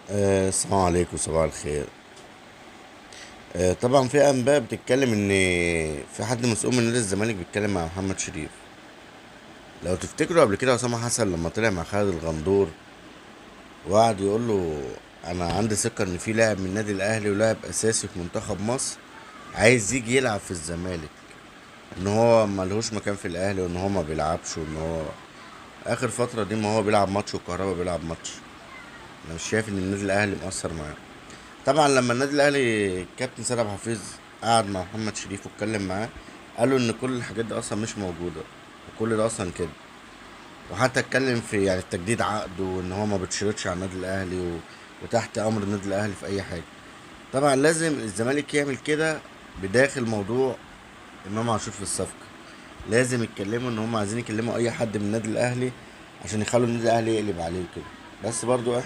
السلام عليكم، صباح الخير. طبعا في انباء بتتكلم ان في حد مسؤول من نادي الزمالك بيتكلم مع محمد شريف. لو تفتكروا قبل كده اسامه حسن لما طلع مع خالد الغندور وقعد يقول له انا عندي ثقه ان في لاعب من النادي الاهلي ولاعب اساسي في منتخب مصر عايز يجي يلعب في الزمالك، ان هو ملهوش مكان في الاهلي وان هو ما بيلعبش وان هو اخر فتره دي ما هو بيلعب ماتش والكهرباء بيلعب ماتش. انا مش شايف ان النادي الاهلي مؤثر معاه. طبعا لما النادي الاهلي كابتن سيد عبد الحفيظ قعد مع محمد شريف واتكلم معاه، قالوا ان كل الحاجات دي اصلا مش موجوده وكل ده اصلا كده. وحتى اتكلم في يعني تجديد عقده وان هو ما بتشرطش على النادي الاهلي وتحت امر النادي الاهلي في اي حاجه. طبعا لازم الزمالك يعمل كده بداخل موضوع امام عاشور في الصفقه. لازم يتكلموا ان هم عايزين يكلموا اي حد من النادي الاهلي عشان يخلوا النادي الاهلي يقلب عليه وكده. بس برضو احنا